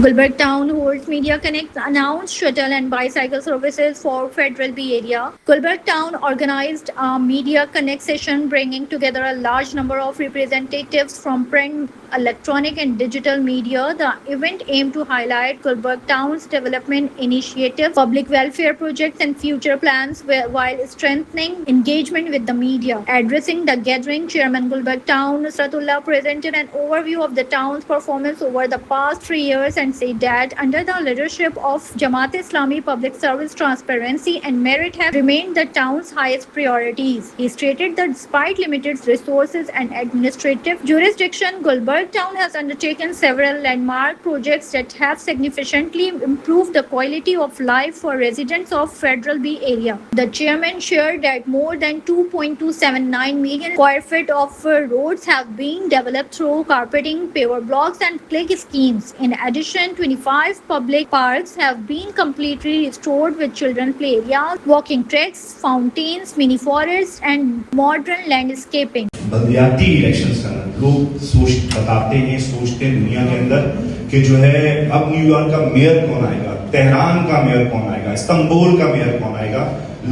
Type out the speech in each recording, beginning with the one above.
Gulbarg Town holds Media Connect announced shuttle and bicycle services for Federal B area. Gulbarg Town organized a Media Connect session bringing together a large number of representatives from print, electronic and digital media. The event aimed to highlight Gulbarg Town's development initiatives, public welfare projects and future plans while strengthening engagement with the media. Addressing the gathering, Chairman Gulbarg Town Nusratullah presented an overview of the town's performance over the past 3 years and said that under the leadership of Jamaat Islami, public service transparency and merit have remained the town's highest priorities. He stated that despite limited resources and administrative jurisdiction, Gulbarg Town has undertaken several landmark projects that have significantly improved the quality of life for residents of Federal B area. The chairman shared that more than 2.279 million square feet of roads have been developed through carpeting, paver blocks and click schemes. In addition, 25 public parks have been completely restored with children play areas, walking tracks, fountains, mini forests and modern landscaping. बलदियाती elections करना लोग बताते हैं सोचते हैं दुनिया के अंदर कि जो है अब न्यूयॉर्क का मेयर कौन आएगा, तेहरान का मेयर कौन आएगा, इस्तांबुल का मेयर कौन आएगा।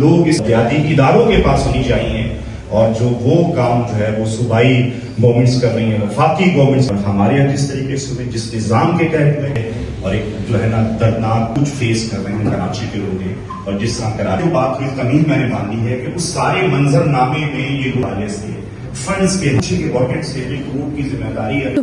लोग इस बलदियाती इदारों के पास होनी चाहिए और जो वो काम जो है वो सूबाई गवर्नमेंट्स कर रही है, वफाकी गवर्नमेंट्स। हमारे यहाँ जिस तरीके से हुए, जिस निज़ाम के तहत में और एक जो है ना दर्दनाक कुछ फेस कर रहे हैं कराची के लोग और जिस तरह कराची बात हुई तमीज मैंने बांधी है कि उस सारे मंजरनामे में ये वाले से To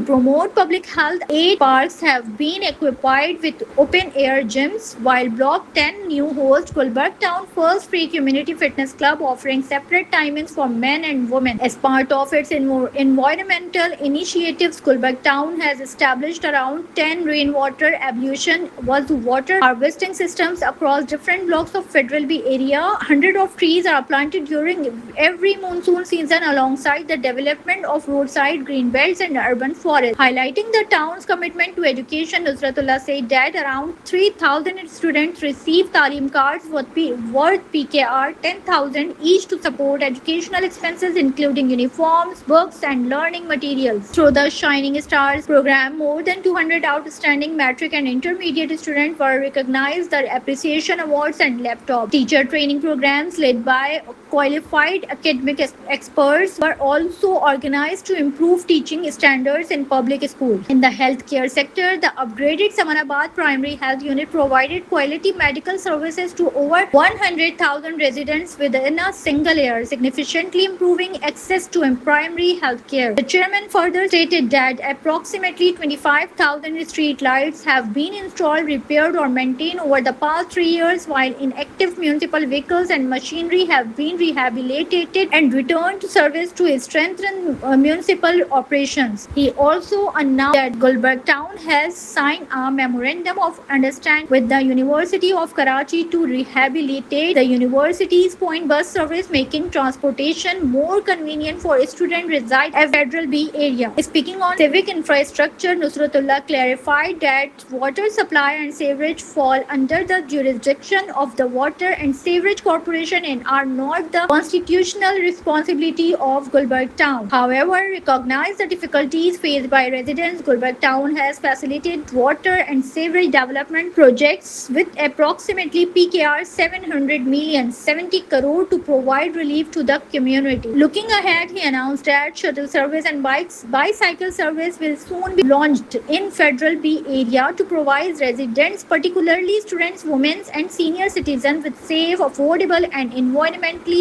promote public health, 8 parks have been equipped with open-air gyms, while Block 10 new hosts Gulbarg Town first free community fitness club offering separate timings for men and women. As part of its environmental initiatives, Gulbarg Town has established around 10 rainwater ablution water harvesting systems across different blocks of Federal B area. Hundreds of trees are planted during every monsoon season alongside the development of roadside green belts and urban forests. Highlighting the town's commitment to education, Nusratullah said that around 3,000 students receive Talim cards worth PKR 10,000 each to support educational expenses including uniforms, books and learning materials. Through the Shining Stars program, more than 200 outstanding matric and intermediate students were recognized. The appreciation awards and laptop teacher training programs led by qualified academic experts were also organized to improve teaching standards in public schools. In the healthcare sector, the upgraded Samanabad Primary Health Unit provided quality medical services to over 100,000 residents within a single year, significantly improving access to primary health care. The chairman further stated that approximately 25,000 street lights have been installed, repaired or maintained over the past 3 years, while inactive municipal vehicles and machinery have been rehabilitated and returned to service to strengthen municipal operations. He also announced that Gulbarg Town has signed a memorandum of understanding with the University of Karachi to rehabilitate the university's point bus service, making transportation more convenient for students reside at Federal B area. Speaking on civic infrastructure, Nusratullah clarified that water supply and sewerage fall under the jurisdiction of the Water and Sewerage Corporation and are not the constitutional responsibility of Gulbarg Town. However, recognize the difficulties faced by residents. Gulbarg Town has facilitated water and sewerage development projects with approximately PKR 700 million 70 crore to provide relief to the community. Looking ahead, he announced that shuttle service and bicycle service will soon be launched in Federal B area to provide residents, particularly students, women and senior citizens with safe, affordable and environmentally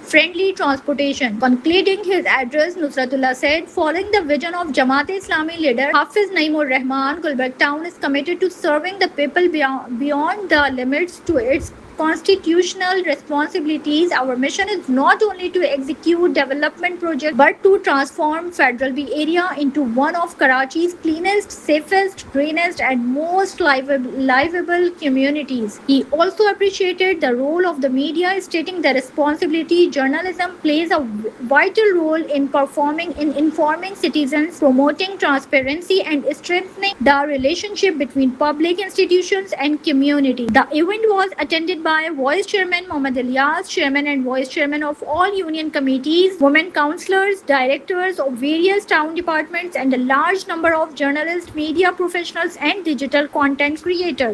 friendly transportation. Concluding his address, Nusratullah said, following the vision of Jamaat Islami leader Hafiz Naeemur Rahman, Gulbarg Town is committed to serving the people beyond the limits to its constitutional responsibilities. Our mission is not only to execute development projects but to transform Federal B area into one of Karachi's cleanest, safest, greenest and most livable communities. He also appreciated the role of the media, stating the responsibility journalism plays a vital role in informing citizens, promoting transparency and strengthening the relationship between public institutions and community. The event was attended by by Vice Chairman Mohammad Ilyas, Chairman and Vice Chairman of all union committees, women councillors, directors of various town departments, and a large number of journalists, media professionals, and digital content creators.